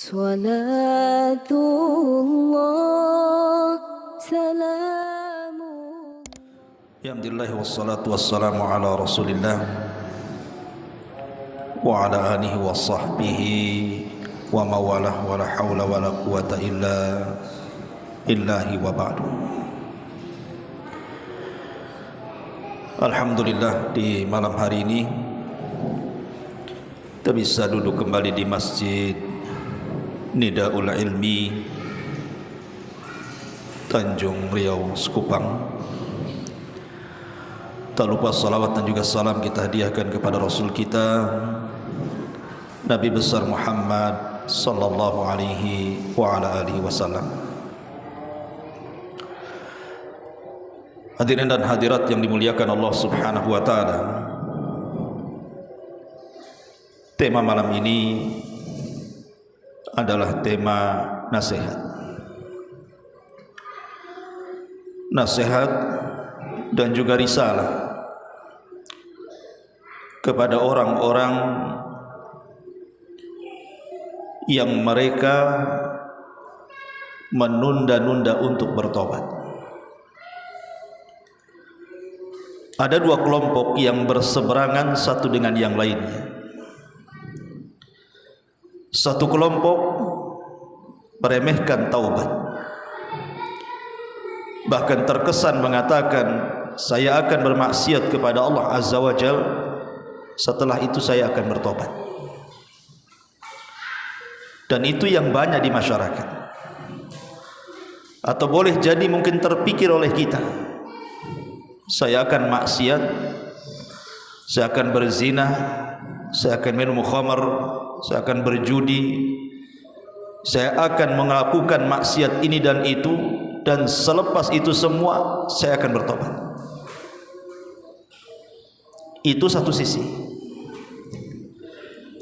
Salatullah salamun. Alhamdulillah wassalatu wassalamu ala Rasulillah wa ala alihi wa sahbihi wa mawalah wa la hawla wa la quwata illa billahi wa ba'du. Alhamdulillah, di malam hari ini kita bisa duduk kembali di Masjid Nidaul Ilmi Tanjung Riau Sekupang. Tak lupa salawat dan juga salam kita hadiahkan kepada Rasul kita Nabi besar Muhammad sallallahu alaihi wa ala alihi wasallam. Hadirin dan hadirat yang dimuliakan Allah Subhanahu wa taala, tema malam ini adalah tema nasihat. Nasihat dan juga risalah kepada orang-orang yang mereka menunda-nunda untuk bertobat. Ada dua kelompok yang berseberangan satu dengan yang lainnya. Satu kelompok meremehkan taubat, bahkan terkesan mengatakan, saya akan bermaksiat kepada Allah Azza wa Jal, setelah itu saya akan bertobat. Dan itu yang banyak di masyarakat, atau boleh jadi mungkin terpikir oleh kita, saya akan maksiat, saya akan berzina, saya akan minum khamar, saya akan berjudi, saya akan melakukan maksiat ini dan itu, dan selepas itu semua saya akan bertobat. Itu satu sisi.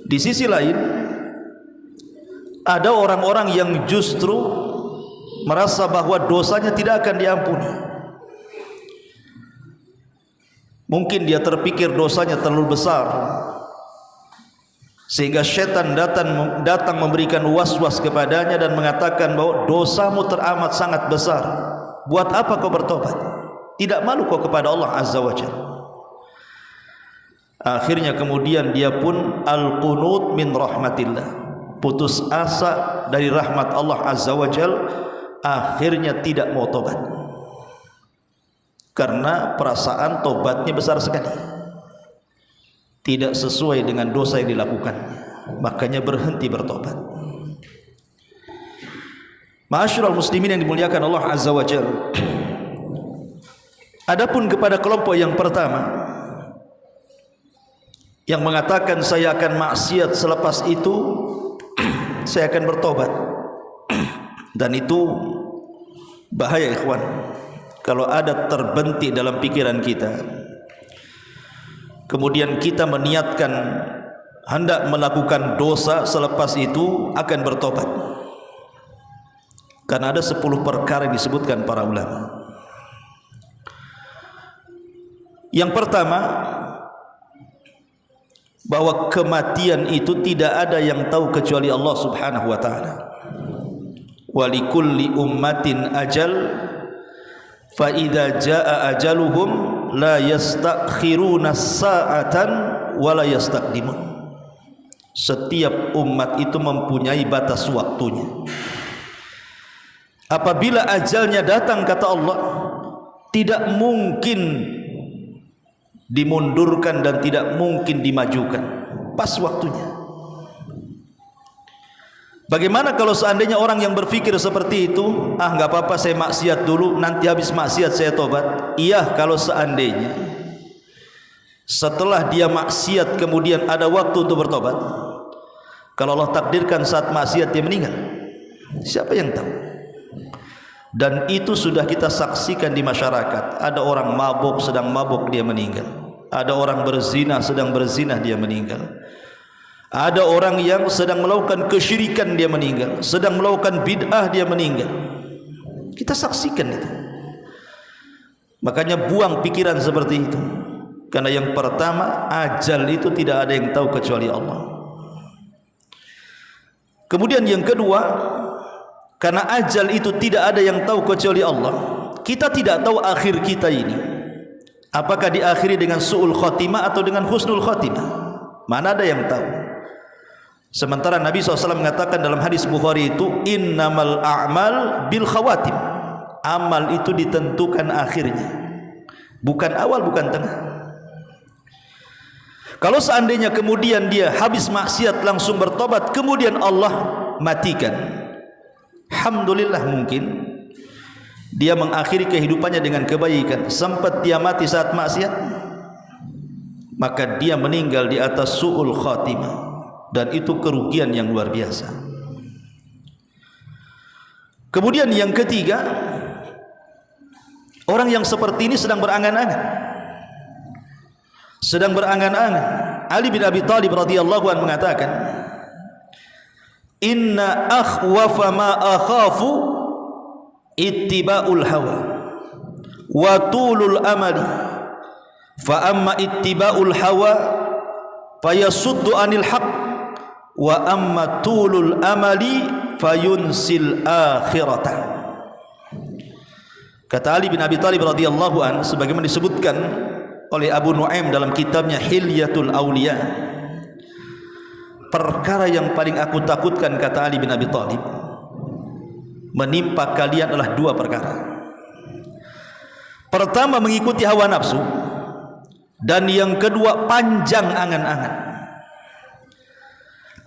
Di sisi lain, ada orang-orang yang justru merasa bahwa dosanya tidak akan diampuni. Mungkin dia terpikir dosanya terlalu besar, sehingga syaitan datang memberikan was-was kepadanya dan mengatakan bahwa dosamu teramat sangat besar. Buat apa kau bertobat? Tidak malu kau kepada Allah Azza wa Jalla? Akhirnya kemudian dia pun al-qunut min rahmatillah, putus asa dari rahmat Allah Azza wa Jalla, akhirnya tidak mau tobat karena perasaan tobatnya besar sekali, tidak sesuai dengan dosa yang dilakukan, makanya berhenti bertobat. Ma'asyiral muslimin yang dimuliakan Allah Azza wa Jalla, adapun kepada kelompok yang pertama yang mengatakan saya akan maksiat, selepas itu saya akan bertobat, dan itu bahaya ikhwan. Kalau ada terbentik dalam pikiran kita, kemudian kita meniatkan hendak melakukan dosa, selepas itu akan bertobat. Karena ada 10 perkara yang disebutkan para ulama. Yang pertama, bahwa kematian itu tidak ada yang tahu kecuali Allah Subhanahu wa taala. Wa likulli ummatin ajal, fa idza jaa ajaluhum la yastakhiruna sa'atan wa la yastaqdimun. Setiap umat itu mempunyai batas waktunya. Apabila ajalnya datang, kata Allah, tidak mungkin dimundurkan dan tidak mungkin dimajukan, pas waktunya. Bagaimana kalau seandainya orang yang berpikir seperti itu, enggak apa-apa saya maksiat dulu, nanti habis maksiat saya tobat. Iya, kalau seandainya setelah dia maksiat kemudian ada waktu untuk bertobat, kalau Allah takdirkan saat maksiat dia meninggal, siapa yang tahu? Dan itu sudah kita saksikan di masyarakat. Ada orang mabuk, sedang mabuk dia meninggal. Ada orang berzina, sedang berzina dia meninggal. Ada orang yang sedang melakukan kesyirikan dia meninggal, sedang melakukan bid'ah dia meninggal. Kita saksikan itu. Makanya buang pikiran seperti itu. Karena yang pertama, ajal itu tidak ada yang tahu kecuali Allah. Kemudian yang kedua, karena ajal itu tidak ada yang tahu kecuali Allah, kita tidak tahu akhir kita ini, apakah diakhiri dengan su'ul khatimah atau dengan husnul khatimah. Mana ada yang tahu. Sementara Nabi SAW mengatakan dalam hadis Bukhari itu, innamal a'mal bil khawatim. Amal itu ditentukan akhirnya, bukan awal, bukan tengah. Kalau seandainya kemudian dia habis maksiat langsung bertobat, kemudian Allah matikan, alhamdulillah, mungkin dia mengakhiri kehidupannya dengan kebaikan. Sempat dia mati saat maksiat, maka dia meninggal di atas su'ul khatimah, dan itu kerugian yang luar biasa. Kemudian yang ketiga, orang yang seperti ini sedang berangan-angan. Ali bin Abi Thalib radhiyallahu anhu mengatakan, inna akhwafa ma akhafu ittiba'ul hawa wa tulul amali, fa amma ittiba'ul hawa fayasuddu anil haq, wa amma tulul amali fayunsil akhirata. Kata Ali bin Abi Thalib radhiyallahu anhu, sebagaimana disebutkan oleh Abu Nuaim dalam kitabnya Hilyatul Auliya, perkara yang paling aku takutkan, kata Ali bin Abi Thalib, menimpa kalian adalah dua perkara. Pertama, mengikuti hawa nafsu, dan yang kedua, panjang angan-angan.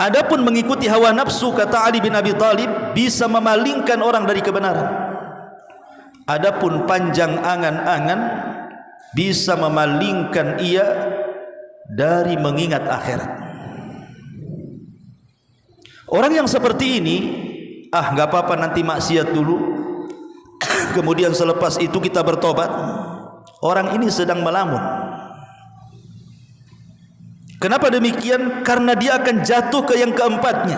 Adapun mengikuti hawa nafsu, kata Ali bin Abi Thalib, bisa memalingkan orang dari kebenaran. Adapun panjang angan-angan bisa memalingkan ia dari mengingat akhirat. Orang yang seperti ini, gak apa-apa, nanti maksiat dulu, kemudian selepas itu kita bertobat. Orang ini sedang melamun. Kenapa demikian? Karena dia akan jatuh ke yang keempatnya.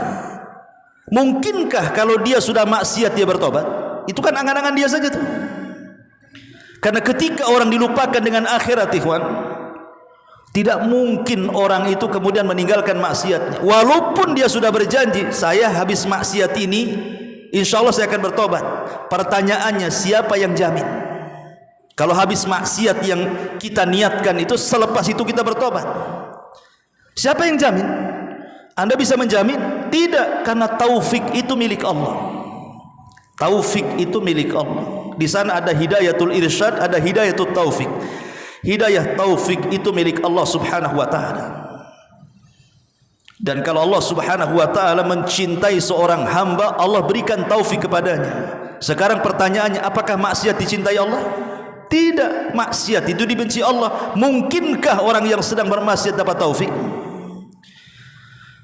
Mungkinkah kalau dia sudah maksiat dia bertobat? Itu kan angan-angan dia saja tuh. Karena ketika orang dilupakan dengan akhirat, ikhwan, tidak mungkin orang itu kemudian meninggalkan maksiatnya. Walaupun dia sudah berjanji, saya habis maksiat ini, insya Allah saya akan bertobat. Pertanyaannya, siapa yang jamin? Kalau habis maksiat yang kita niatkan itu, selepas itu kita bertobat, siapa yang jamin? Anda bisa menjamin? Tidak, karena taufik itu milik Allah. Taufik itu milik Allah. Di sana ada hidayatul irsyad, ada hidayatul taufik. Hidayah taufik itu milik Allah Subhanahu wa taala. Dan kalau Allah Subhanahu wa taala mencintai seorang hamba, Allah berikan taufik kepadanya. Sekarang pertanyaannya, apakah maksiat dicintai Allah? Tidak, maksiat itu dibenci Allah. Mungkinkah orang yang sedang bermaksiat dapat taufik?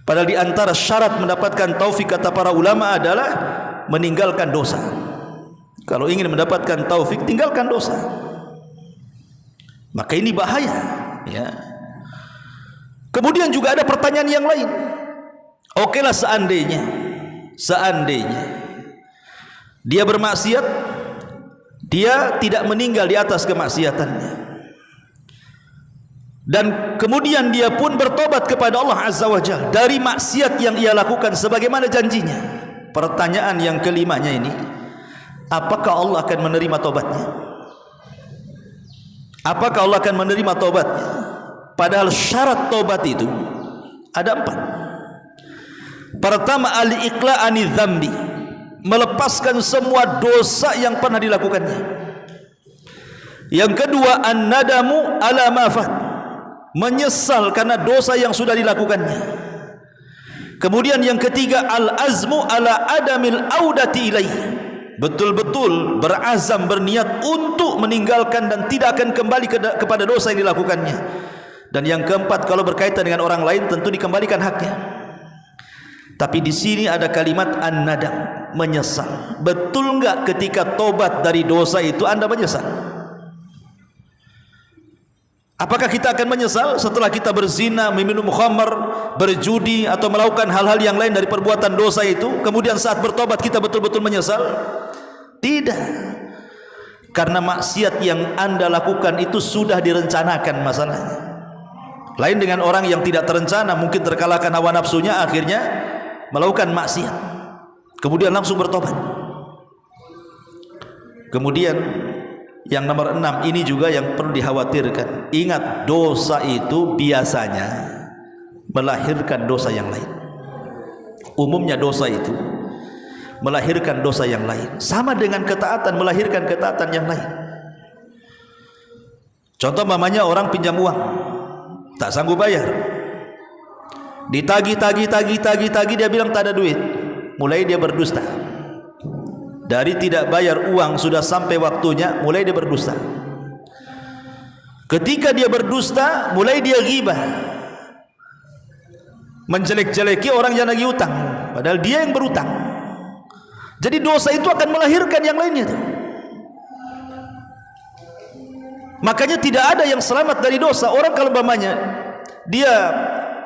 Padahal di antara syarat mendapatkan taufik, kata para ulama, adalah meninggalkan dosa. Kalau ingin mendapatkan taufik, tinggalkan dosa. Maka ini bahaya, ya. Kemudian juga ada pertanyaan yang lain. Okelah, seandainya dia bermaksiat, dia tidak meninggal di atas kemaksiatannya, dan kemudian dia pun bertobat kepada Allah Azza wa Jalla dari maksiat yang ia lakukan sebagaimana janjinya. Pertanyaan yang kelimanya ini, apakah Allah akan menerima tobatnya? Apakah Allah akan menerima tobatnya? Padahal syarat tobat itu ada 4. Pertama, al-iqla'ani dzambi, melepaskan semua dosa yang pernah dilakukannya. Yang kedua, an-nadamu ala ma fat, menyesal karena dosa yang sudah dilakukannya. Kemudian yang ketiga, al-azmu ala adamil audati ilaih, betul-betul berazam, berniat untuk meninggalkan dan tidak akan kembali kepada dosa yang dilakukannya. Dan yang keempat, kalau berkaitan dengan orang lain, tentu dikembalikan haknya. Tapi di sini ada kalimat an-nadam, menyesal. Betul enggak ketika tobat dari dosa itu Anda menyesal? Apakah kita akan menyesal setelah kita berzina, meminum khamar, berjudi, atau melakukan hal-hal yang lain dari perbuatan dosa itu, kemudian saat bertobat kita betul-betul menyesal? Tidak. Karena maksiat yang Anda lakukan itu sudah direncanakan masalahnya. Lain dengan orang yang tidak terencana, mungkin terkalahkan hawa nafsunya, akhirnya melakukan maksiat, kemudian langsung bertobat. Kemudian yang nomor 6 ini juga yang perlu dikhawatirkan. Ingat, dosa itu biasanya melahirkan dosa yang lain. Umumnya dosa itu melahirkan dosa yang lain. Sama dengan ketaatan melahirkan ketaatan yang lain. Contoh mamanya orang pinjam uang, tak sanggup bayar. Ditagih, dia bilang tak ada duit. Mulai dia berdusta. Dari tidak bayar uang sudah sampai waktunya, mulai dia berdusta. Ketika dia berdusta, mulai dia ghibah, menjelek-jeleki orang yang lagi utang, padahal dia yang berutang. Jadi dosa itu akan melahirkan yang lainnya. Makanya tidak ada yang selamat dari dosa. Orang kalau umpamanya dia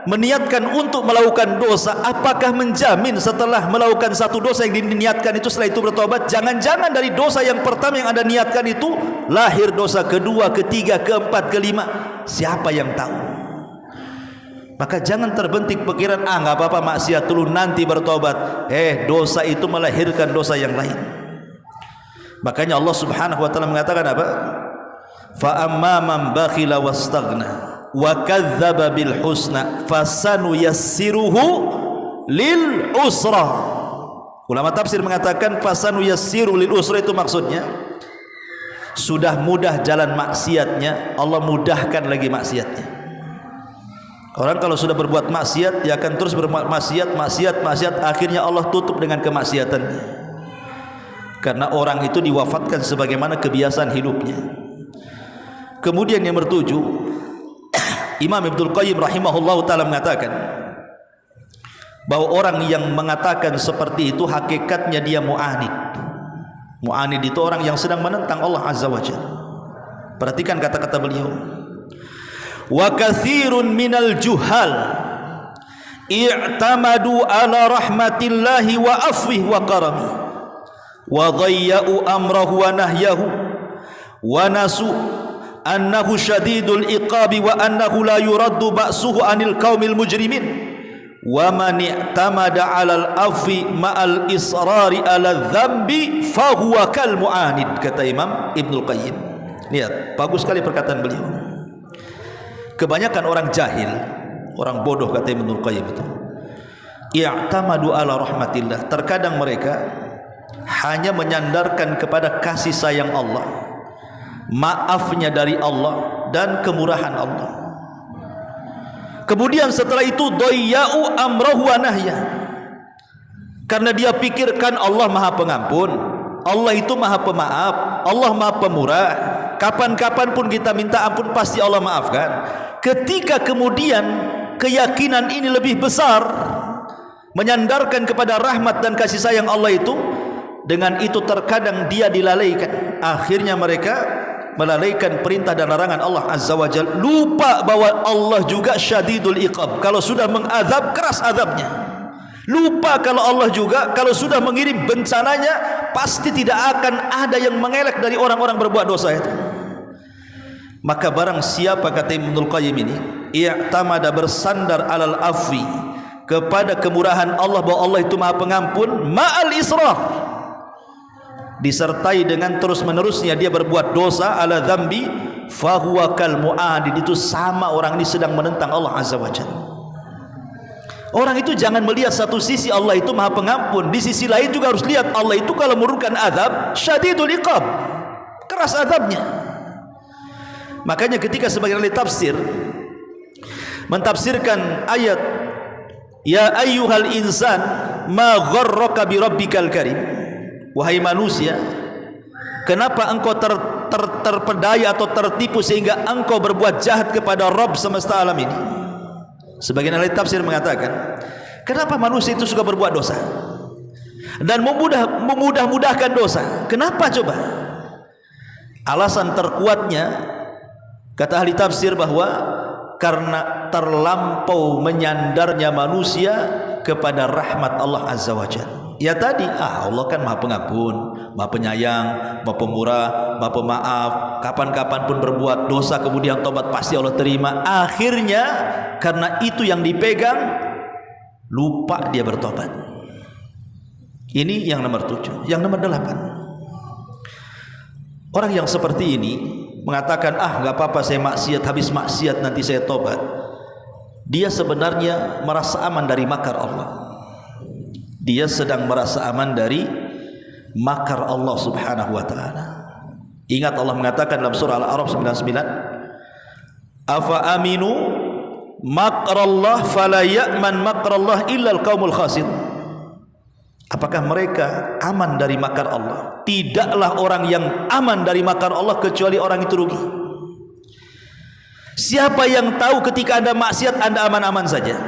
meniatkan untuk melakukan dosa, apakah menjamin setelah melakukan satu dosa yang diniatkan itu setelah itu bertobat? Jangan-jangan dari dosa yang pertama yang Anda niatkan itu lahir dosa kedua, ketiga, keempat, kelima. Siapa yang tahu? Maka jangan terbentik pikiran, nggak apa-apa maksiat dulu nanti bertobat. Dosa itu melahirkan dosa yang lain. Makanya Allah Subhanahu wa taala mengatakan apa? Fa amma man bakhila wastaghna wa kadzdzaba bil husna fasanuyassiruhu lil usra. Ulama tafsir mengatakan fasanuyassiru lil usra itu maksudnya sudah mudah jalan maksiatnya, Allah mudahkan lagi maksiatnya. Orang kalau sudah berbuat maksiat, dia akan terus berbuat maksiat, akhirnya Allah tutup dengan kemaksiatannya. Karena orang itu diwafatkan sebagaimana kebiasaan hidupnya. Kemudian yang bertujuh, Imam Ibnul Qayyim rahimahullah ta'ala mengatakan bahwa orang yang mengatakan seperti itu hakikatnya dia mu'anid. Mu'anid itu orang yang sedang menentang Allah Azza wa Jalla. Perhatikan kata-kata beliau. Wa katsirun minal juhal i'tamadu ala rahmatillahi wa afwih wa karami wa dhayya'u amrahu wa nahyahu wa nasu annahu syadidul iqabi wa annahu la yuraddu ba'suhu anil qaumil mujrimin wa man i'tamada 'alal afwi ma'al israri 'ala dzambi fa huwa kal mu'anid, kata Imam Ibnul Qayyim. Lihat, bagus sekali perkataan beliau. Kebanyakan orang jahil, orang bodoh, kata Ibnul Qayyim itu, i'tamadu 'ala rahmatillah, terkadang mereka hanya menyandarkan kepada kasih sayang Allah, maafnya dari Allah dan kemurahan Allah. Kemudian setelah itu dhayya'u amrahu wa nahya, karena dia pikirkan Allah Maha Pengampun, Allah itu Maha Pemaaf, Allah Maha Pemurah, kapan-kapan pun kita minta ampun pasti Allah maafkan. Ketika kemudian keyakinan ini lebih besar, menyandarkan kepada rahmat dan kasih sayang Allah itu, dengan itu terkadang dia dilalaikan. Akhirnya mereka melalaikan perintah dan larangan Allah Azza wa Jalla, lupa bahwa Allah juga syadidul iqab, kalau sudah mengazab keras azabnya. Lupa kalau Allah juga kalau sudah mengirim bencananya pasti tidak akan ada yang mengelak dari orang-orang berbuat dosa itu. Maka barang siapa, kata Ibnul Qayyim ini, i'tamada, bersandar alal afwi, kepada kemurahan Allah, bahwa Allah itu Maha Pengampun, ma'al israf, disertai dengan terus-menerusnya dia berbuat dosa, ala dzambi fahuwa kal mu'adid, itu sama orang ini sedang menentang Allah Azza wa Jalla. Orang itu jangan melihat satu sisi Allah itu Maha Pengampun, di sisi lain juga harus lihat Allah itu kalau menurunkan azab syadidul iqab, keras azabnya. Makanya ketika sebagian ahli tafsir mentafsirkan ayat ya ayyuhal insan ma gharraka bi rabbikal karim, wahai manusia, kenapa engkau terpedaya atau tertipu sehingga engkau berbuat jahat kepada Rabb semesta alam ini? Sebagian ahli tafsir mengatakan, kenapa manusia itu suka berbuat dosa dan memudah-mudahkan dosa? Kenapa coba? Alasan terkuatnya, kata ahli tafsir, bahwa karena terlampau menyandarnya manusia kepada rahmat Allah Azza wa Jalla. Ya tadi, Allah kan Maha Pengampun, Maha Penyayang, Maha Pemurah, Maha Pemaaf, kapan-kapan pun berbuat dosa kemudian tobat pasti Allah terima. Akhirnya karena itu yang dipegang, lupa dia bertobat. Ini yang nomor 7. Yang nomor 8, orang yang seperti ini mengatakan, nggak apa-apa saya maksiat, habis maksiat nanti saya tobat. Dia sebenarnya merasa aman dari makar Allah. Dia sedang merasa aman dari makar Allah subhanahu wa ta'ala. Ingat Allah mengatakan dalam surah Al-A'raf 99, afa aminu makrallah fala ya'man makrallah illal qaumul khasir. Apakah mereka aman dari makar Allah? Tidaklah orang yang aman dari makar Allah kecuali orang itu rugi. Siapa yang tahu ketika Anda maksiat Anda aman-aman saja?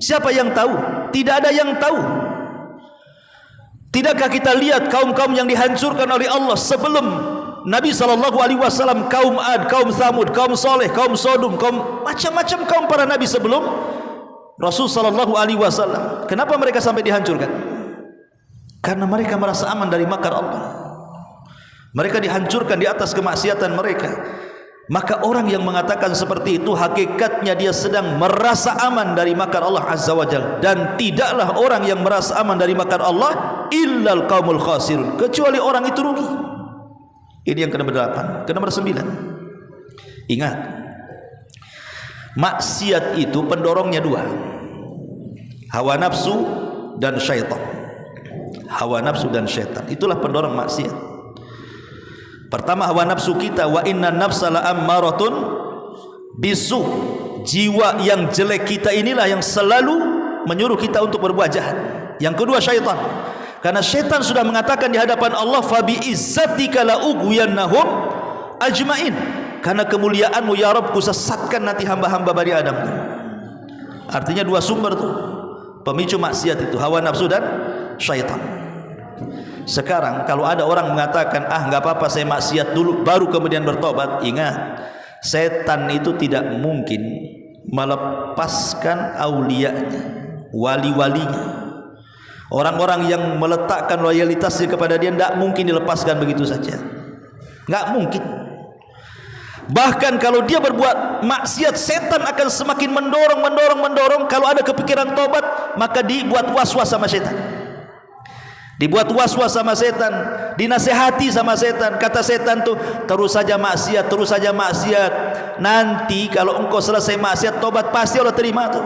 Siapa yang tahu? Tidak ada yang tahu. Tidakkah kita lihat kaum-kaum yang dihancurkan oleh Allah sebelum Nabi SAW, kaum Ad, kaum Thamud, kaum Saleh, kaum Sodom, kaum macam-macam kaum para nabi sebelum Rasul SAW. Kenapa mereka sampai dihancurkan? Karena mereka merasa aman dari makar Allah. Mereka dihancurkan di atas kemaksiatan mereka. Maka orang yang mengatakan seperti itu hakikatnya dia sedang merasa aman dari makar Allah Azza wa Jalla. Dan tidaklah orang yang merasa aman dari makar Allah illal qaumul khasirun, kecuali orang itu rugi. Ini yang ke-8. Ke-9, ingat, maksiat itu pendorongnya 2, hawa nafsu dan syaitan. Hawa nafsu dan syaitan, itulah pendorong maksiat. Pertama hawa nafsu kita, wa inna nafsa la ammaratun bisu. Jiwa yang jelek kita inilah yang selalu menyuruh kita untuk berbuat jahat. Yang kedua syaitan, karena syaitan sudah mengatakan di hadapan Allah, fa bi izzatika la ughwiyannahum ajmain. Karena kemuliaanmu ya Rabb ku sesatkan nanti hamba-hamba Bani Adam. Artinya 2 sumber tuh pemicu maksiat itu, hawa nafsu dan syaitan. Sekarang kalau ada orang mengatakan, nggak apa-apa saya maksiat dulu baru kemudian bertobat, ingat, setan itu tidak mungkin melepaskan aulianya, wali-walinya. Orang-orang yang meletakkan loyalitasnya kepada dia tidak mungkin dilepaskan begitu saja, nggak mungkin. Bahkan kalau dia berbuat maksiat, setan akan semakin mendorong. Kalau ada kepikiran tobat, maka dibuat was-was sama setan. Dibuat was-was sama setan, dinasehati sama setan. Kata setan tuh, terus saja maksiat. Nanti kalau engkau selesai maksiat, tobat pasti Allah terima tuh.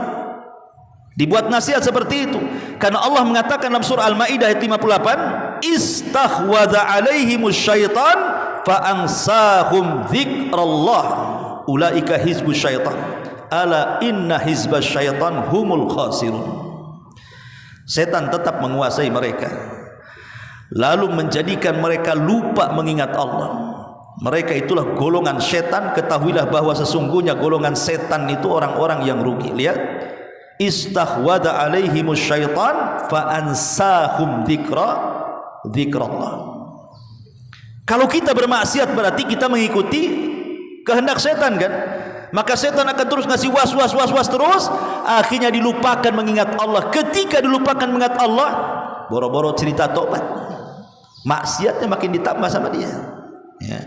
Dibuat nasihat seperti itu. Karena Allah mengatakan dalam surah Al-Maidah ayat 58, istahwadha alaihimus syaitan fa'ansahum dzikrallah ulaika hizbus syaitan ala inna hizbas syaitan humul khasirun. Setan tetap menguasai mereka, lalu menjadikan mereka lupa mengingat Allah. Mereka itulah golongan setan. Ketahuilah bahwa sesungguhnya golongan setan itu orang-orang yang rugi. Lihat, istahwada alaihimus syaitan fa ansahum dzikrallah. Kalau kita bermaksiat berarti kita mengikuti kehendak setan kan? Maka setan akan terus ngasih was terus, akhirnya dilupakan mengingat Allah. Ketika dilupakan mengingat Allah, boro-boro cerita tobat, maksiatnya makin ditambah sama dia ya.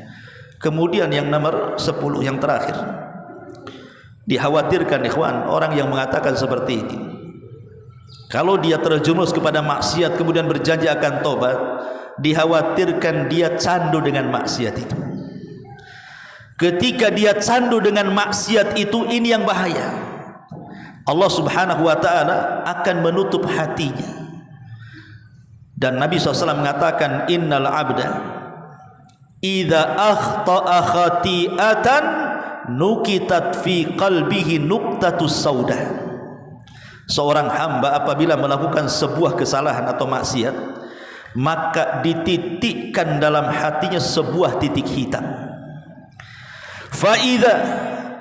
Kemudian yang nomor 10, yang terakhir, dikhawatirkan ikhwan, orang yang mengatakan seperti ini, kalau dia terjerumus kepada maksiat kemudian berjanji akan tobat, dikhawatirkan dia candu dengan maksiat itu. Ketika dia candu dengan maksiat itu, ini yang bahaya. Allah subhanahu wa ta'ala akan menutup hatinya. Dan Nabi SAW mengatakan, innal abda idza akhta'a khati'atan nukitat fi qalbihi nuqtatus saudah. Seorang hamba apabila melakukan sebuah kesalahan atau maksiat, maka dititikkan dalam hatinya sebuah titik hitam. Fa idza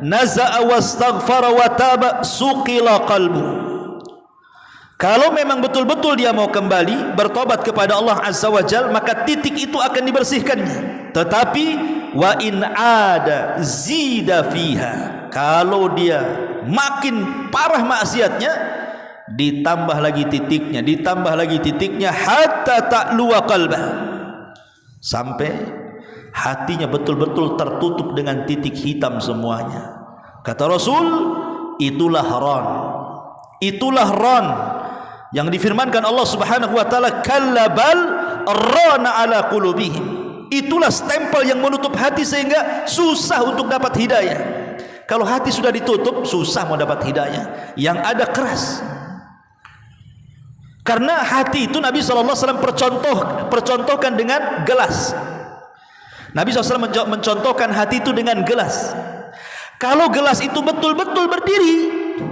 naza'a wastaghfara wa taba suqila qalbu. Kalau memang betul-betul dia mau kembali bertobat kepada Allah Azza wa Jalla, maka titik itu akan dibersihkannya. Tetapi wa in ada zida fiha, kalau dia makin parah maksiatnya, ditambah lagi titiknya hatta ta'luwa qalbah, sampai hatinya betul-betul tertutup dengan titik hitam semuanya. Kata Rasul, itulah haram, Itulah ron yang difirmankan Allah Subhanahu wa taala, kallabal rana ala qulubihim. Itulah stempel yang menutup hati sehingga susah untuk dapat hidayah. Kalau hati sudah ditutup, susah mau dapat hidayah. Yang ada keras. Karena hati itu Nabi SAW percontohkan dengan gelas. Nabi SAW mencontohkan hati itu dengan gelas. Kalau gelas itu betul-betul berdiri,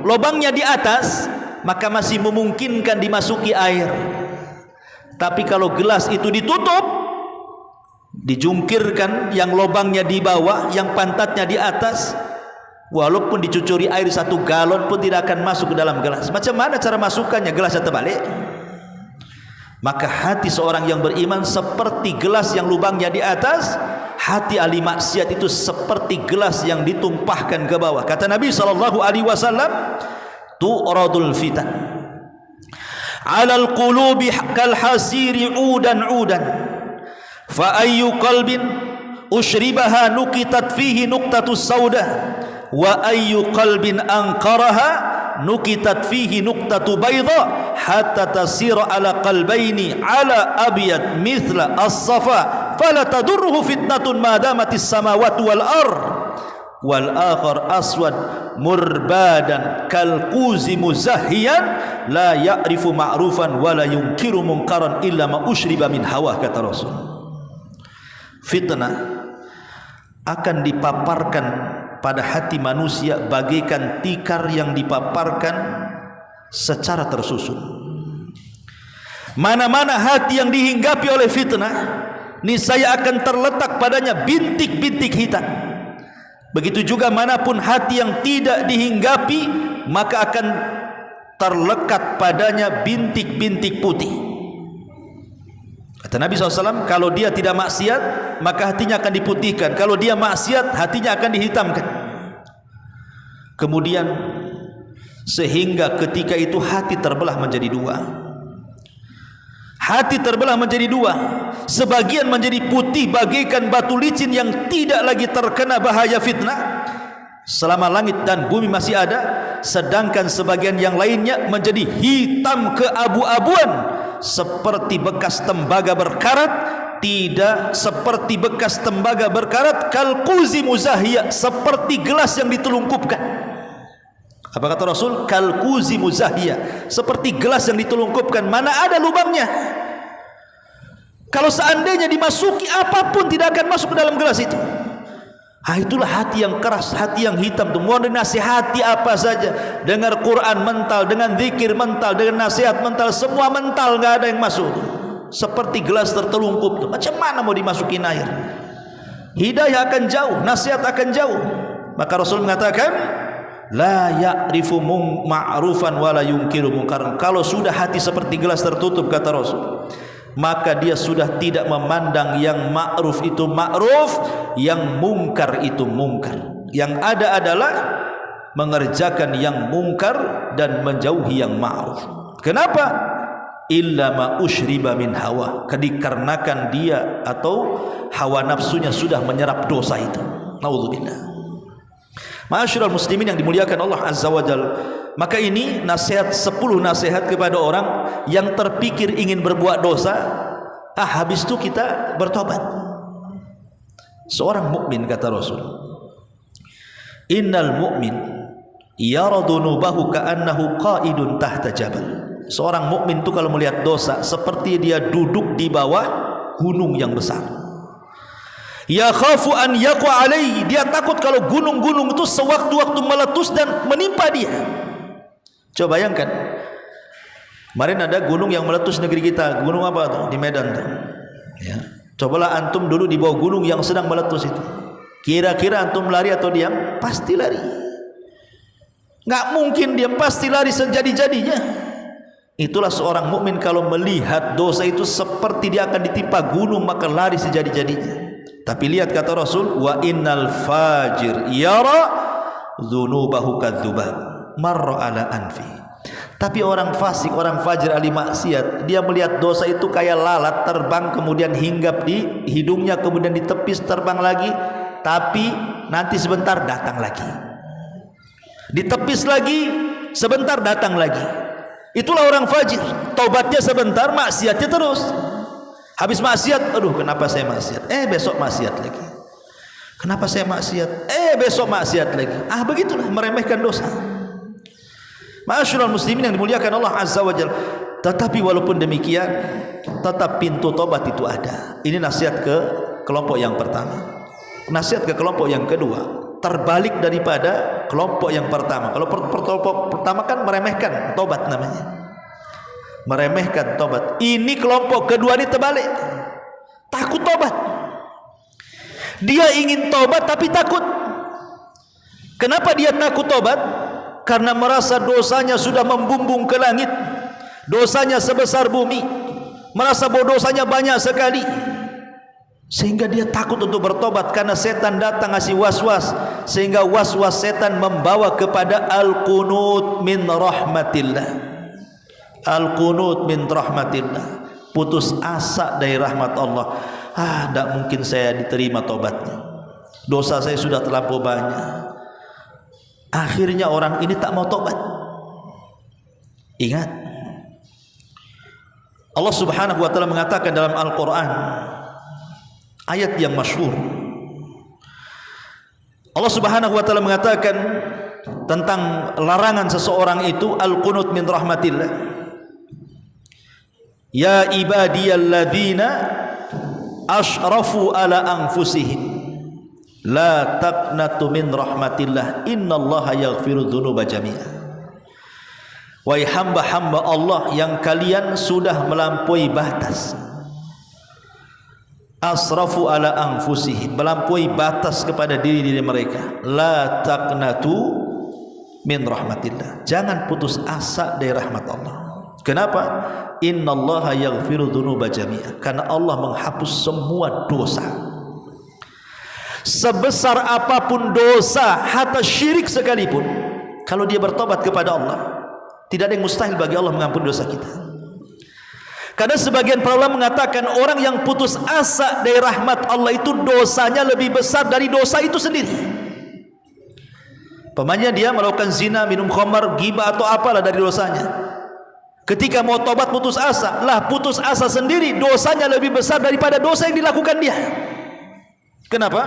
lubangnya di atas, maka masih memungkinkan dimasuki air. Tapi kalau gelas itu ditutup, dijungkirkan, yang lubangnya di bawah, yang pantatnya di atas, walaupun dicucuri air 1 galon pun tidak akan masuk ke dalam gelas. Macam mana cara masukkannya? Gelasnya terbalik. Maka hati seorang yang beriman seperti gelas yang lubangnya di atas. Hati ahli maksiat itu seperti gelas yang ditumpahkan ke bawah. Kata Nabi SAW, tu'radul fitan alal qulubi kal hasiri udan fa ayyu qalbin ushribaha nukitat fihi nuqtatus sauda wa ayyu qalbin anqaraha nukitat fihi nuqtatu bayda hatta tasira ala qalbaini ala abyad mithla as-safa fala tadurruhu fitnatun ma damatis samawati wal ard wal akhar aswad murbadan kal quzi muzahhiyan la ya'rifu ma'rufan wa la yunkiru munkaran illa ma ushriba min hawa. Kata Rasul, fitnah akan dipaparkan pada hati manusia bagaikan tikar yang dipaparkan secara tersusun. Mana-mana hati yang dihinggapi oleh fitnah, niscaya akan terletak padanya bintik-bintik hitam. Begitu juga manapun hati yang tidak dihinggapi, maka akan terlekat padanya bintik-bintik putih. Kata Nabi SAW, kalau dia tidak maksiat, maka hatinya akan diputihkan. Kalau dia maksiat, hatinya akan dihitamkan. Kemudian sehingga ketika itu hati terbelah menjadi 2. Hati terbelah menjadi 2. Sebagian menjadi putih bagaikan batu licin yang tidak lagi terkena bahaya fitnah selama langit dan bumi masih ada. Sedangkan sebagian yang lainnya menjadi hitam keabu-abuan seperti bekas tembaga berkarat. Tidak seperti bekas tembaga berkarat, kalquzi muzahhiya, seperti gelas yang ditelungkupkan. Apa kata Rasul? Kalquzi muzahhiya, seperti gelas yang ditelungkupkan, mana ada lubangnya. Kalau seandainya dimasuki apapun tidak akan masuk ke dalam gelas itu. Itulah hati yang keras, hati yang hitam tuh. Mau dinasihati apa saja, dengar Quran mental, dengan zikir mental, dengan nasihat mental, semua mental, nggak ada yang masuk. Seperti gelas tertelungkup tuh. Macam mana mau dimasukin air? Hidayah akan jauh, nasihat akan jauh. Maka Rasul mengatakan, la ya'rifu ma'rufan wa la yunkiru munkaran. Kalau sudah hati seperti gelas tertutup, kata Rasul, maka dia sudah tidak memandang yang ma'ruf itu ma'ruf, yang mungkar itu mungkar. Yang ada adalah mengerjakan yang mungkar dan menjauhi yang ma'ruf. Kenapa? Illa ma ushriba min hawa, dikarenakan dia atau hawa nafsunya sudah menyerap dosa itu. Naudzubillah. Ma'asyiral muslimin yang dimuliakan Allah Azza wa Jalla, maka ini nasihat 10 nasihat kepada orang yang terpikir ingin berbuat dosa. Habis itu kita bertobat. Seorang mukmin, kata Rasul, innal mu'min yara dhunubahu ka'annahu qa'idun tahta jabal. Seorang mukmin itu kalau melihat dosa seperti dia duduk di bawah gunung yang besar. Ya khafu an yaqa alaihi, dia takut kalau gunung-gunung itu sewaktu-waktu meletus dan menimpa dia. Coba bayangkan, kemarin ada gunung yang meletus negeri kita. Gunung apa tuh? Di Medan tuh. Ya. Cobalah antum dulu di bawah gunung yang sedang meletus itu. Kira-kira antum lari atau diam? Pasti lari. Nggak mungkin diam, pasti lari sejadi-jadinya. Itulah seorang mukmin kalau melihat dosa itu seperti dia akan ditimpa gunung, maka lari sejadi-jadinya. Tapi lihat kata Rasul, wa innal fajir yara dzunubahu kadzubab marra ala anfi. Tapi orang fasik, orang fajir, ahli maksiat, dia melihat dosa itu kayak lalat terbang kemudian hinggap di hidungnya, kemudian ditepis terbang lagi, tapi nanti sebentar datang lagi, ditepis lagi, sebentar datang lagi. Itulah orang fajir, taubatnya sebentar, maksiatnya terus. Habis maksiat, aduh kenapa saya maksiat? Besok maksiat lagi. Kenapa saya maksiat? Besok maksiat lagi. Begitulah meremehkan dosa. Ma'asyiral muslimin yang dimuliakan Allah Azza wa Jalla. Tetapi walaupun demikian, tetap pintu tobat itu ada. Ini nasihat ke kelompok yang pertama. Nasihat ke kelompok yang kedua, terbalik daripada kelompok yang pertama. Kalau kelompok pertama kan meremehkan tobat namanya, meremehkan tobat. Ini kelompok kedua ini terbalik, takut tobat. Dia ingin tobat tapi takut. Kenapa dia takut tobat? Karena merasa dosanya sudah membumbung ke langit, dosanya sebesar bumi, merasa bahwa dosanya banyak sekali, sehingga dia takut untuk bertobat. Karena setan datang ngasih was-was, sehingga was-was setan membawa kepada al-qunut min rahmatillah. Al-qunut min rahmatillah, putus asa dari rahmat Allah. Tidak mungkin saya diterima tobatnya, dosa saya sudah terlampau banyak. Akhirnya orang ini tak mau tobat. Ingat, Allah Subhanahu wa ta'ala mengatakan dalam Al-Quran, ayat yang masyhur. Allah Subhanahu wa ta'ala mengatakan tentang larangan seseorang itu al-qunut min rahmatillah. Ya ibadiyalladzina asyrafu ala anfusihim la taqnatu min rahmatillah innallaha yaghfiru dzunuba jami'a. Wahai hamba-hamba Allah yang kalian sudah melampaui batas, asrafu ala anfusihim, melampaui batas kepada diri-diri mereka, la taqnatu min rahmatillah, jangan putus asa dari rahmat Allah. Kenapa? Innallaha yaghfiru dzunuba jami'a, karena Allah menghapus semua dosa. Sebesar apapun dosa, hatta syirik sekalipun, kalau dia bertobat kepada Allah, tidak ada yang mustahil bagi Allah mengampuni dosa kita. Karena sebagian para ulama mengatakan orang yang putus asa dari rahmat Allah itu dosanya lebih besar dari dosa itu sendiri. Pamannya dia melakukan zina, minum khamar, ghibah atau apalah dari dosanya. Ketika mau tobat putus asa, putus asa sendiri dosanya lebih besar daripada dosa yang dilakukan dia. Kenapa?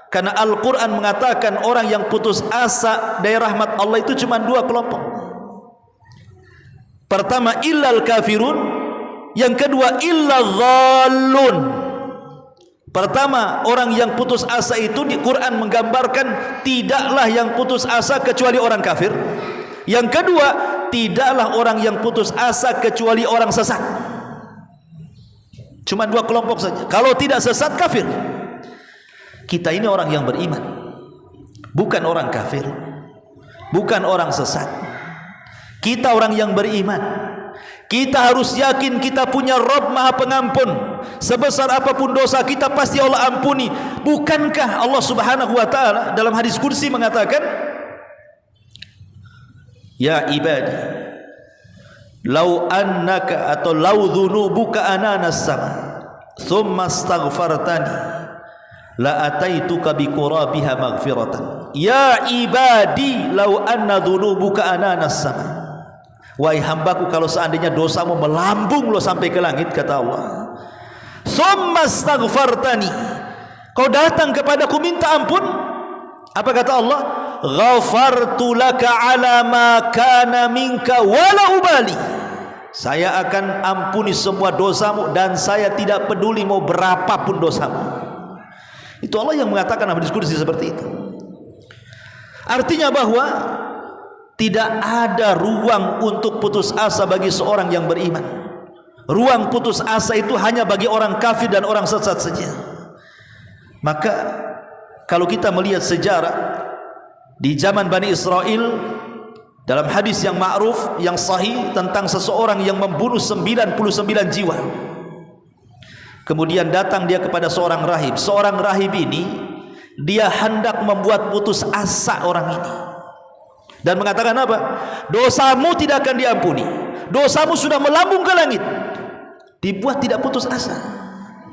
Karena Al-Quran mengatakan orang yang putus asa dari rahmat Allah itu cuma dua kelompok. Pertama, illal kafirun. Yang kedua, illal dhallun. Pertama, orang yang putus asa itu di Quran menggambarkan tidaklah yang putus asa kecuali orang kafir. Yang kedua, tidaklah orang yang putus asa kecuali orang sesat. Cuma dua kelompok saja. Kalau tidak sesat, kafir. Kita ini orang yang beriman, bukan orang kafir, bukan orang sesat. Kita orang yang beriman. Kita harus yakin kita punya Rabb Maha Pengampun. Sebesar apapun dosa kita pasti Allah ampuni. Bukankah Allah Subhanahu wa ta'ala dalam hadis kursi mengatakan, ya ibadi lau annaka atau lau dhunubuka ananas sama thumma astaghfartani la ataituka biqurabiha maghfiratan. Ya ibadi lau anna dhunubuka ananas sama. Wahai hambaku, kalau seandainya dosamu melambung lo sampai ke langit, kata Allah, thumma astaghfartani, kau datang kepadaku minta ampun, apa kata Allah? Ghafartu laka ala ma kana minka wala ubali, saya akan ampuni semua dosamu dan saya tidak peduli mau berapapun dosamu. Itu Allah yang mengatakan dalam diskusi seperti itu. Artinya bahwa tidak ada ruang untuk putus asa bagi seorang yang beriman. Ruang putus asa itu hanya bagi orang kafir dan orang sesat saja. Maka kalau kita melihat sejarah di zaman Bani Israel, dalam hadis yang ma'ruf, yang sahih tentang seseorang yang membunuh 99 jiwa, kemudian datang dia kepada seorang rahib. Seorang rahib ini dia hendak membuat putus asa orang ini dan mengatakan apa? Dosamu tidak akan diampuni, dosamu sudah melambung ke langit. Dibuat tidak putus asa,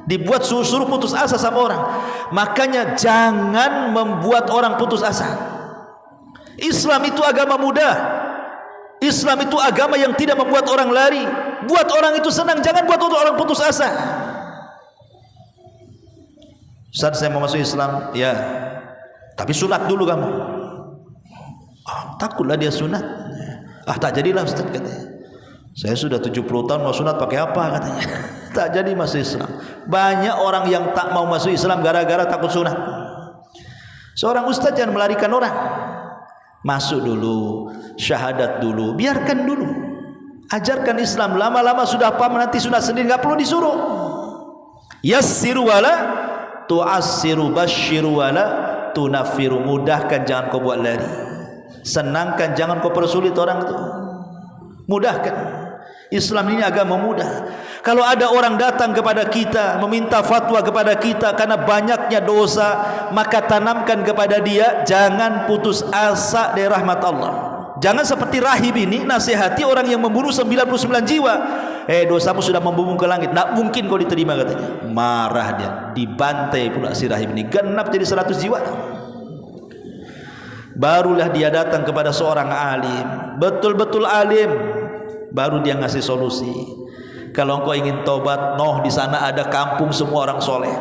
dibuat suruh putus asa sama orang. Makanya jangan membuat orang putus asa. Islam itu agama mudah. Islam itu agama yang tidak membuat orang lari, buat orang itu senang, jangan buat orang putus asa. Ustaz, saya mau masuk Islam, ya, tapi sunat dulu kamu. Takutlah dia sunat. Tak jadilah Ustaz, katanya. Saya sudah 70 tahun mau sunat pakai apa, katanya. Tak jadi masuk Islam. Banyak orang yang tak mau masuk Islam gara-gara takut sunat. Seorang ustaz jangan melarikan orang. Masuk dulu, syahadat dulu, biarkan dulu. Ajarkan Islam, lama-lama sudah paham nanti sunat sendiri, enggak perlu disuruh. Yassiru wala tu'assiru, basyiru wala tunaffiru. Mudahkan, jangan kau buat lari. Senangkan, jangan kau persulit orang itu. Mudahkan. Islam ini agama mudah. Kalau ada orang datang kepada kita meminta fatwa kepada kita karena banyaknya dosa, maka tanamkan kepada dia, jangan putus asa dari rahmat Allah. Jangan seperti rahib ini nasihati orang yang membunuh 99 jiwa. Dosamu sudah membumbung ke langit, tak mungkin kau diterima, katanya. Marah dia, dibantai pula si rahib ini, genap jadi 100 jiwa. Barulah dia datang kepada seorang alim, betul-betul alim, baru dia ngasih solusi. Kalau engkau ingin tobat, di sana ada kampung semua orang soleh.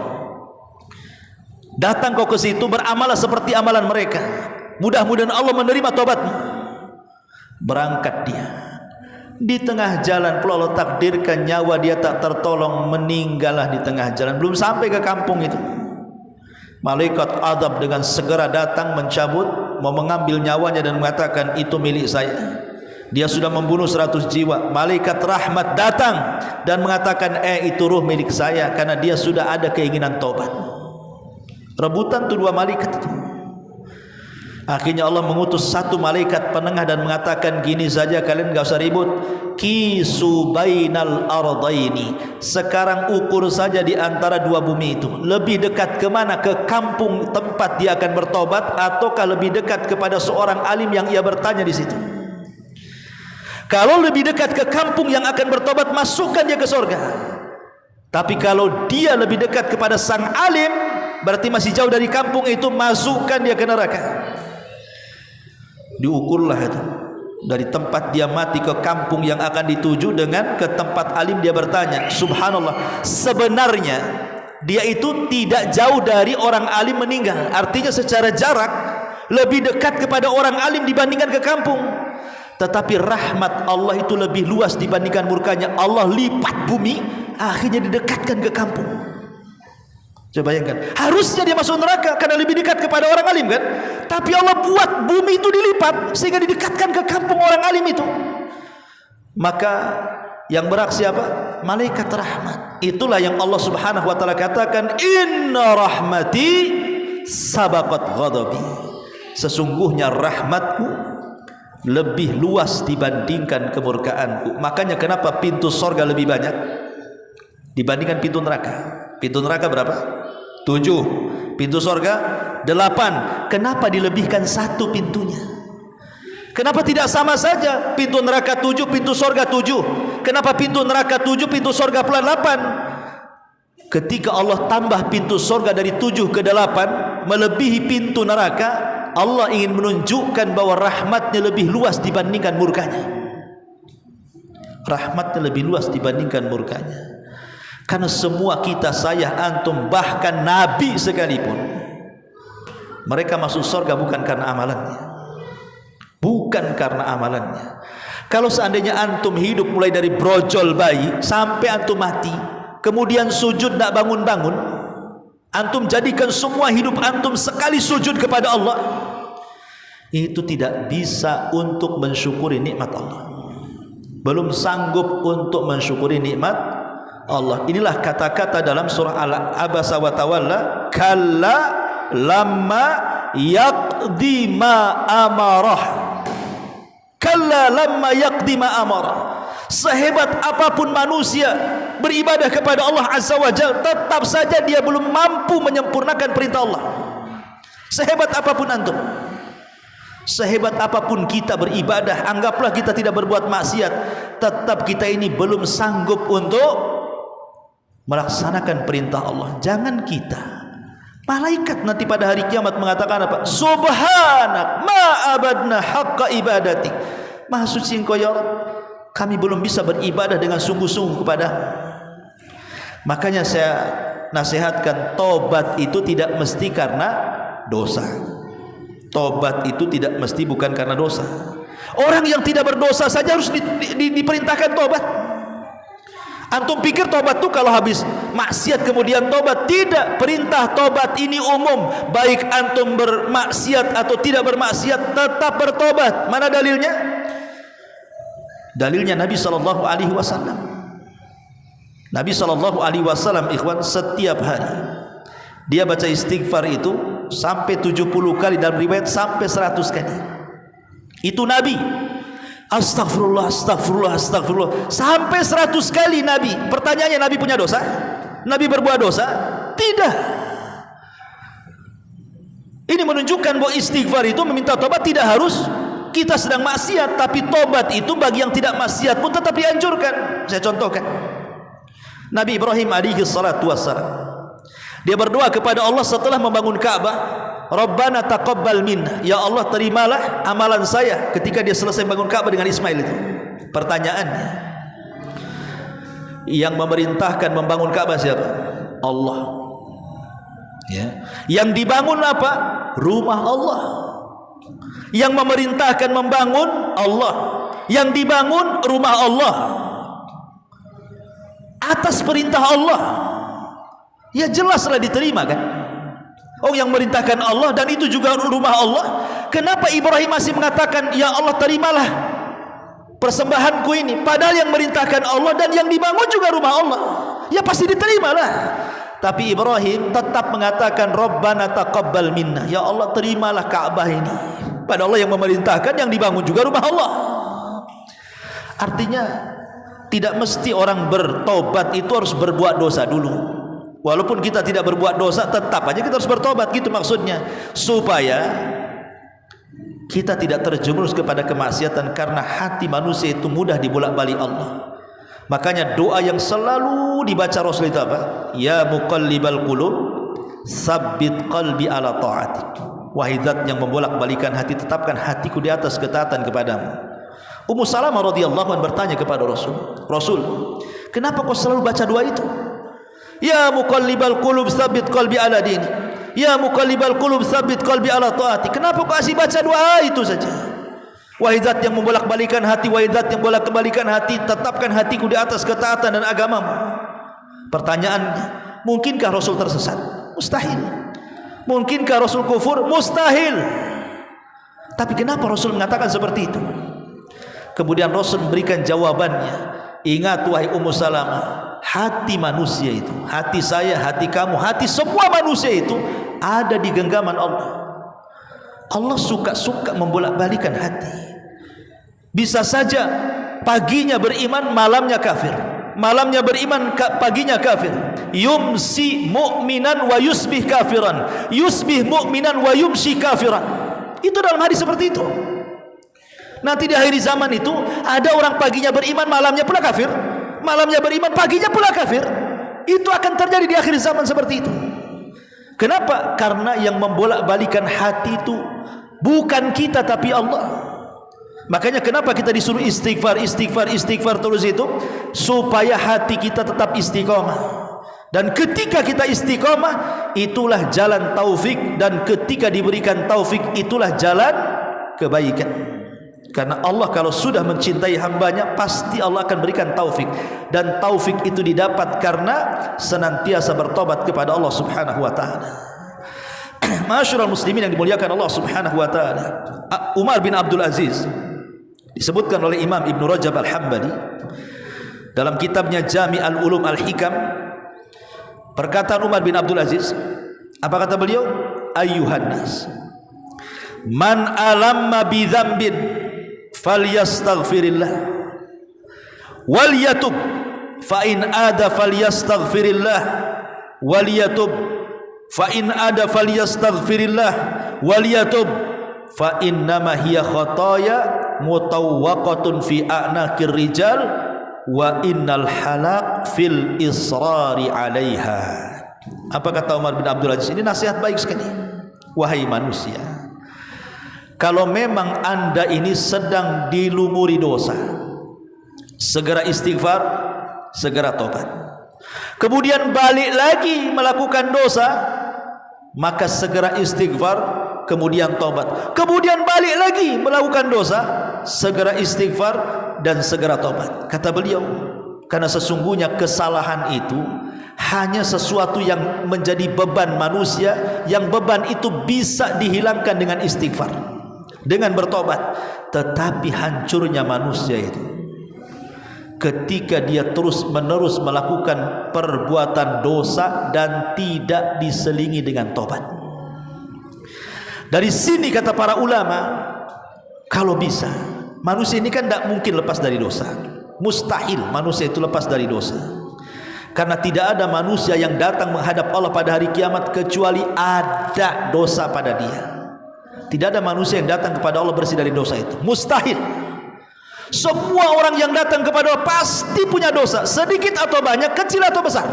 Datang kau ke situ, beramalah seperti amalan mereka. Mudah-mudahan Allah menerima tobatmu. Berangkat dia. Di tengah jalan pula Allah takdirkan nyawa dia tak tertolong, meninggallah di tengah jalan. Belum sampai ke kampung itu, malaikat azab dengan segera datang mencabut, mau mengambil nyawanya dan mengatakan itu milik saya. Dia sudah membunuh 100 jiwa. Malaikat rahmat datang dan mengatakan itu ruh milik saya, karena dia sudah ada keinginan tobat. Rebutan tuh dua malaikat itu. Akhirnya Allah mengutus satu malaikat penengah dan mengatakan, gini saja, kalian gak usah ribut. Kisu bainal ardaini. Sekarang ukur saja di antara dua bumi itu, lebih dekat kemana? Ke kampung tempat dia akan bertobat, ataukah lebih dekat kepada seorang alim yang ia bertanya di situ? Kalau lebih dekat ke kampung yang akan bertobat, masukkan dia ke surga. Tapi kalau dia lebih dekat kepada sang alim, berarti masih jauh dari kampung itu, masukkan dia ke neraka. Diukurlah itu, dari tempat dia mati ke kampung yang akan dituju, dengan ke tempat alim dia bertanya. Subhanallah, sebenarnya dia itu tidak jauh dari orang alim meninggal. Artinya secara jarak lebih dekat kepada orang alim dibandingkan ke kampung. Tetapi rahmat Allah itu lebih luas dibandingkan murkanya. Allah lipat bumi, akhirnya didekatkan ke kampung. Coba bayangkan, harusnya dia masuk neraka karena lebih dekat kepada orang alim, kan? Tapi Allah buat bumi itu dilipat sehingga didekatkan ke kampung orang alim itu. Maka yang beraksi apa? Malaikat rahmat. Itulah yang Allah Subhanahu wa taala katakan, inna rahmati sabaqat ghadabi. Sesungguhnya rahmatku lebih luas dibandingkan kemurkaanku. Makanya kenapa pintu sorga lebih banyak dibandingkan pintu neraka? Pintu neraka berapa? 7. Pintu sorga 8. Kenapa dilebihkan satu pintunya? Kenapa tidak sama saja? Pintu neraka 7, pintu sorga 7. Kenapa pintu neraka 7, pintu sorga pula 8? Ketika Allah tambah pintu sorga dari 7 ke 8, melebihi pintu neraka, Allah ingin menunjukkan bahwa rahmatnya lebih luas dibandingkan murkanya. Rahmatnya lebih luas dibandingkan murkanya. Karena semua kita, saya, antum, bahkan Nabi sekalipun, mereka masuk surga bukan karena amalannya. Bukan karena amalannya. Kalau seandainya antum hidup mulai dari brojol bayi sampai antum mati, kemudian sujud tak bangun-bangun, antum jadikan semua hidup antum sekali sujud kepada Allah, itu tidak bisa untuk mensyukuri nikmat Allah. Belum sanggup untuk mensyukuri nikmat Allah. Inilah kata-kata dalam surah Al-Abasa wa Tawalla, kalla lamma yaqdi ma amarah. Kalla lamma yaqdi ma amarah. Sehebat apapun manusia beribadah kepada Allah Azza wa Jalla, tetap saja dia belum mampu menyempurnakan perintah Allah. Sehebat apapun antum, sehebat apapun kita beribadah, anggaplah kita tidak berbuat maksiat, tetap kita ini belum sanggup untuk melaksanakan perintah Allah. Jangan kita, malaikat nanti pada hari kiamat mengatakan apa? Subhanak ma abadna haqqa ibadatik. Maha suci Engkau ya Rabb, kami belum bisa beribadah dengan sungguh-sungguh kepada-Mu. Makanya saya nasihatkan, tobat itu tidak mesti karena dosa. Tobat itu tidak mesti bukan karena dosa. Orang yang tidak berdosa saja harus diperintahkan tobat. Antum pikir tobat itu kalau habis maksiat kemudian tobat? Tidak. Perintah tobat ini umum, baik antum bermaksiat atau tidak bermaksiat tetap bertobat. Mana dalilnya? Dalilnya Nabi SAW. Nabi SAW, ikhwan, setiap hari dia baca istighfar itu sampai 70 kali, dalam riwayat sampai 100 kali. Itu Nabi. Astagfirullah, astagfirullah, astagfirullah sampai 100 kali Nabi. Pertanyaannya, Nabi punya dosa? Nabi berbuat dosa? Tidak. Ini menunjukkan bahwa istighfar itu meminta tobat tidak harus kita sedang maksiat, tapi tobat itu bagi yang tidak maksiat pun tetap dianjurkan. Saya contohkan. Nabi Ibrahim alaihi salatu wassalam, dia berdoa kepada Allah setelah membangun Ka'bah, Rabbana taqabbal minna, ya Allah terimalah amalan saya ketika dia selesai bangun Ka'bah dengan Ismail itu. Pertanyaannya, yang memerintahkan membangun Ka'bah siapa? Allah. Ya. Yang dibangun apa? Rumah Allah. Yang memerintahkan membangun Allah. Yang dibangun rumah Allah atas perintah Allah. Ya jelaslah diterima kan. Oh, yang merintahkan Allah dan itu juga rumah Allah. Kenapa Ibrahim masih mengatakan, ya Allah terimalah persembahanku ini, padahal yang merintahkan Allah dan yang dibangun juga rumah Allah? Ya pasti diterimalah. Tapi Ibrahim tetap mengatakan Rabbana taqabbal minna, ya Allah terimalah Ka'bah ini, padahal Allah yang memerintahkan, yang dibangun juga rumah Allah. Artinya tidak mesti orang bertobat itu harus berbuat dosa dulu. Walaupun kita tidak berbuat dosa, tetap aja kita harus bertobat, gitu maksudnya, supaya kita tidak terjerumus kepada kemaksiatan, karena hati manusia itu mudah dibolak-balik Allah. Makanya doa yang selalu dibaca Rasul itu apa? Ya muqallibal qulub, tsabbit qalbi ala ta'atik. Wahai zat yang membolak-balikan hati, tetapkan hatiku di atas ketaatan kepadamu. Ummu Salamah radhiyallahu anha bertanya kepada Rasul, Rasul, kenapa kau selalu baca doa itu? Ya muqallibal qulub tsabbit qalbi ala dini. Ya muqallibal qulub tsabbit qalbi ala taati. Kenapa kau asih baca doa itu saja? Wahai zat yang membolak-balikan hati, wahai zat yang bolak-balikan hati, tetapkan hatiku di atas ketaatan dan agamamu. Pertanyaannya, mungkinkah Rasul tersesat? Mustahil. Mungkinkah Rasul kufur? Mustahil. Tapi kenapa Rasul mengatakan seperti itu? Kemudian Rasul memberikan jawabannya. Ingat wahai Ummu Salamah, hati manusia itu, hati saya, hati kamu, hati semua manusia itu ada di genggaman Allah. Allah suka-suka membolak-balikan hati. Bisa saja paginya beriman, malamnya kafir. Malamnya beriman, paginya kafir. Yumsi mu'minan wa yusbih kafiran. Yusbih mu'minan wa yumsi kafiran. Itu dalam hadis seperti itu. Nanti di akhir zaman itu ada orang paginya beriman, malamnya pula kafir. Malamnya beriman, paginya pula kafir. Itu akan terjadi di akhir zaman seperti itu. Kenapa? Karena yang membolak-balikan hati itu bukan kita tapi Allah. Makanya kenapa kita disuruh istighfar, istighfar, istighfar terus itu? Supaya hati kita tetap istiqomah. Dan ketika kita istiqomah, itulah jalan taufik. Dan ketika diberikan taufik, itulah jalan kebaikan. Karena Allah kalau sudah mencintai hambanya, pasti Allah akan berikan taufik. Dan taufik itu didapat karena senantiasa bertobat kepada Allah subhanahu wa ta'ala. Ma'asyiral muslimin yang dimuliakan Allah subhanahu wa ta'ala, Umar bin Abdul Aziz disebutkan oleh Imam Ibn Rajab Al-Hambali dalam kitabnya Jami' Al-Ulum Al-Hikam. Perkataan Umar bin Abdul Aziz, apa kata beliau? Ayyuhan nas, man alamma bi dzambin falyastaghfirillah wal yatub, fa in ada falyastaghfirillah wal yatub, fa in ada falyastaghfirillah wal yatub, fa innama hiya khataya mutawwaqatun fi a'naqir rijal wa innal halaq fil israri 'alaiha. Apa kata Umar bin Abdul Aziz? Ini nasihat baik sekali. Wahai manusia, kalau memang anda ini sedang dilumuri dosa, segera istighfar, segera tobat. Kemudian balik lagi melakukan dosa, maka segera istighfar, kemudian tobat. Kemudian balik lagi melakukan dosa, segera istighfar dan segera tobat. Kata beliau, karena sesungguhnya kesalahan itu hanya sesuatu yang menjadi beban manusia, yang beban itu bisa dihilangkan dengan istighfar, dengan bertobat. Tetapi hancurnya manusia itu ketika dia terus menerus melakukan perbuatan dosa dan tidak diselingi dengan tobat. Dari sini kata para ulama, kalau bisa, manusia ini kan tidak mungkin lepas dari dosa. Mustahil manusia itu lepas dari dosa. Karena tidak ada manusia yang datang menghadap Allah pada hari kiamat kecuali ada dosa pada dia. Tidak ada manusia yang datang kepada Allah bersih dari dosa itu. Mustahil. Semua orang yang datang kepada Allah pasti punya dosa, sedikit atau banyak, kecil atau besar.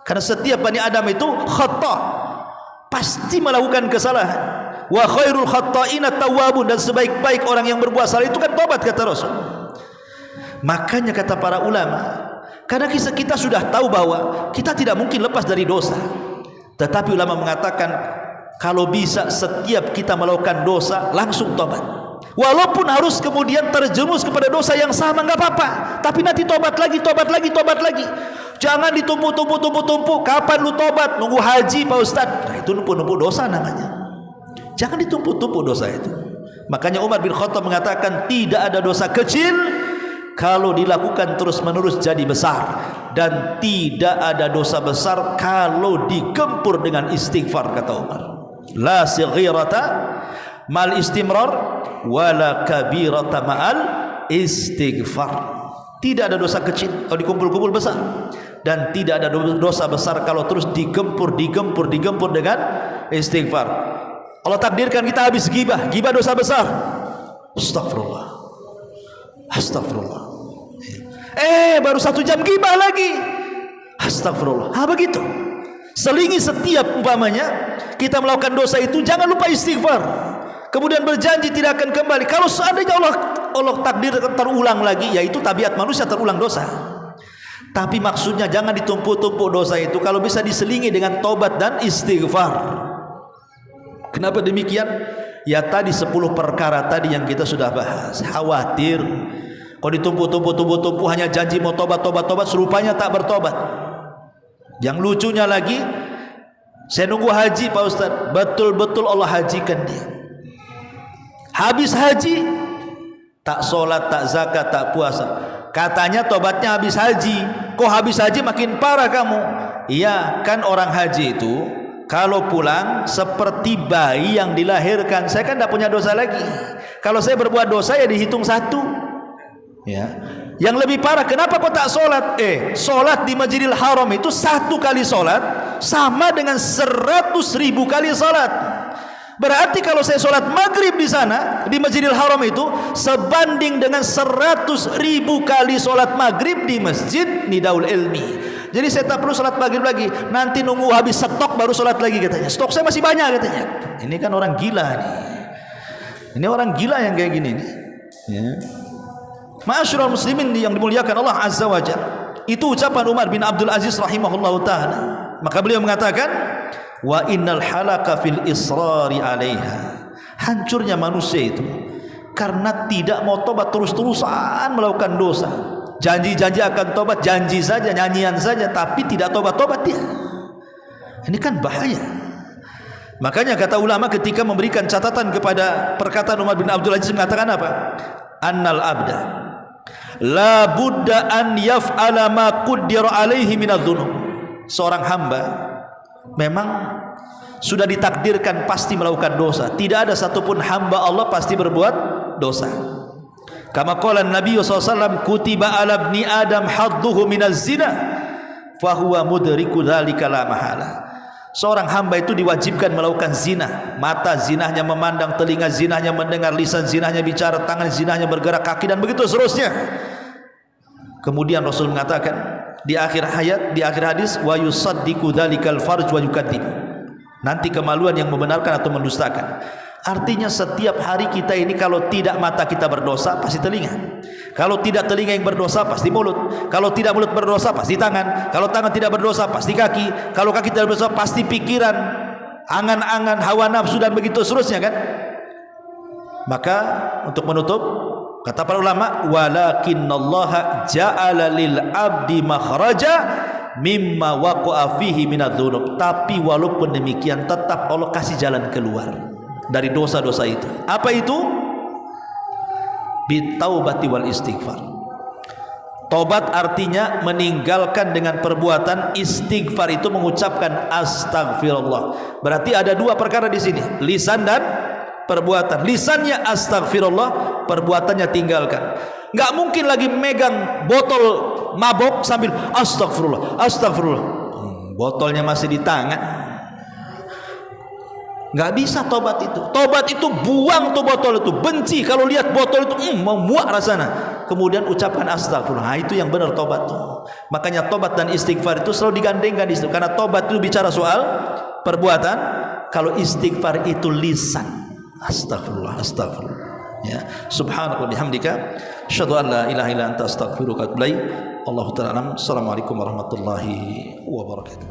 Karena setiap Bani Adam itu khata', pasti melakukan kesalahan. Wa khairul khata'ina tawwabun, dan sebaik-baik orang yang berbuat salah itu kan tobat, kata Rasul. Makanya kata para ulama, karena kita sudah tahu bahwa kita tidak mungkin lepas dari dosa, tetapi ulama mengatakan kalau bisa setiap kita melakukan dosa langsung tobat. Walaupun harus kemudian terjerumus kepada dosa yang sama, nggak apa-apa, tapi nanti tobat lagi, tobat lagi, tobat lagi. Jangan ditumpuk. Kapan lu tobat? Nunggu haji Pak Ustadz. Nah, itu numpuk-numpuk dosa namanya. Jangan ditumpuk-tumpuk dosa itu. Makanya Umar bin Khattab mengatakan tidak ada dosa kecil kalau dilakukan terus-menerus jadi besar, dan tidak ada dosa besar kalau digempur dengan istighfar, kata Umar. La sighirata mal istimrar wala kabirata ma'al istighfar. Tidak ada dosa kecil kalau dikumpul-kumpul besar, dan tidak ada dosa besar kalau terus digempur dengan istighfar. Allah takdirkan kita habis gibah dosa besar, astagfirullah, baru 1 jam gibah lagi, astagfirullah. Begitu. Selingi setiap umpamanya kita melakukan dosa itu, jangan lupa istighfar. Kemudian berjanji tidak akan kembali. Kalau seandainya Allah takdir terulang lagi, yaitu tabiat manusia terulang dosa. Tapi maksudnya jangan ditumpuk-tumpuk dosa itu, kalau bisa diselingi dengan tobat dan istighfar. Kenapa demikian? Ya tadi 10 perkara tadi yang kita sudah bahas. Khawatir kalau ditumpuk hanya janji mau tobat, serupanya tak bertobat. Yang lucunya lagi, saya nunggu haji Pak Ustadz, betul-betul Allah hajikan dia. Habis haji tak sholat, tak zakat, tak puasa. Katanya tobatnya habis haji. Kok habis haji makin parah kamu? Iya, kan orang haji itu kalau pulang seperti bayi yang dilahirkan. Saya kan tidak punya dosa lagi. Kalau saya berbuat dosa ya dihitung 1. Ya. Yang lebih parah, kenapa kok tak sholat? Sholat di Masjidil Haram itu 1 kali sholat sama dengan 100.000 kali sholat. Berarti kalau saya sholat maghrib di sana, di Masjidil Haram itu, sebanding dengan 100.000 kali sholat maghrib di Masjid Nidaul Ilmi. Jadi saya tak perlu sholat maghrib lagi, nanti nunggu habis stok baru sholat lagi, katanya. Stok saya masih banyak, katanya. Ini kan orang gila nih. Ini orang gila yang kayak gini nih. Ya. Ma'asyiral muslimin yang dimuliakan Allah Azza wa Jalla. Itu ucapan Umar bin Abdul Aziz rahimahullahu ta'ala. Maka beliau mengatakan, wa innal halaka fil israri alaiha. Hancurnya manusia itu karena tidak mau tobat, terus-terusan melakukan dosa. Janji-janji akan tobat, janji saja, nyanyian saja, tapi tidak tobat-tobat dia. Ini kan bahaya. Makanya kata ulama ketika memberikan catatan kepada perkataan Umar bin Abdul Aziz, mengatakan apa? Annal abda la budda an yaf'ala ma qaddara alaihi minadz-dzunub. Seorang hamba memang sudah ditakdirkan pasti melakukan dosa. Tidak ada satupun hamba Allah pasti berbuat dosa. Kama qala Nabi SAW, kutiba ala ibni Adam hadduhu minaz zina fahuwa mudriku dzalika la mahala. Seorang hamba itu diwajibkan melakukan zina. Mata zinahnya memandang, telinga zinahnya mendengar, lisan zinahnya bicara, tangan zinahnya bergerak, kaki, dan begitu seterusnya. Kemudian Rasul mengatakan di akhir ayat, di akhir hadis, wa yusaddiqu dzalikal farj wa yukadzib. Nanti kemaluan yang membenarkan atau mendustakan. Artinya setiap hari kita ini kalau tidak mata kita berdosa pasti telinga. Kalau tidak telinga yang berdosa pasti mulut. Kalau tidak mulut berdosa pasti tangan. Kalau tangan tidak berdosa pasti kaki. Kalau kaki tidak berdosa pasti pikiran, angan-angan, hawa nafsu dan begitu seterusnya kan. Maka untuk menutup, kata para ulama, walakinnallaha ja'ala lil abdi makhraja mimma waqa'a fihi minadz-dzunub. Tapi walaupun demikian tetap Allah kasih jalan keluar dari dosa-dosa itu. Apa itu? Bitaubati wal istighfar. Tobat artinya meninggalkan dengan perbuatan, istighfar itu mengucapkan astagfirullah. Berarti ada dua perkara di sini, lisan dan perbuatan. Lisannya astagfirullah, perbuatannya tinggalkan. Nggak mungkin lagi megang botol mabok sambil astagfirullah, astagfirullah. Botolnya masih di tangan. Nggak bisa tobat itu. Tobat itu buang tuh botol itu, benci kalau lihat botol itu mau muak rasanya. Kemudian ucapkan astagfirullah. Nah, itu yang benar tobat tuh. Makanya tobat dan istighfar itu selalu digandengkan di situ. Karena tobat itu bicara soal perbuatan, kalau istighfar itu lisan. Astagfirullah, astagfirullah. Ya, subhanallah bihamdika, asyhadu an la ilaha illa anta astaghfiruka wa atubu ilaik. Allahu ta'ala. Assalamualaikum warahmatullahi wabarakatuh.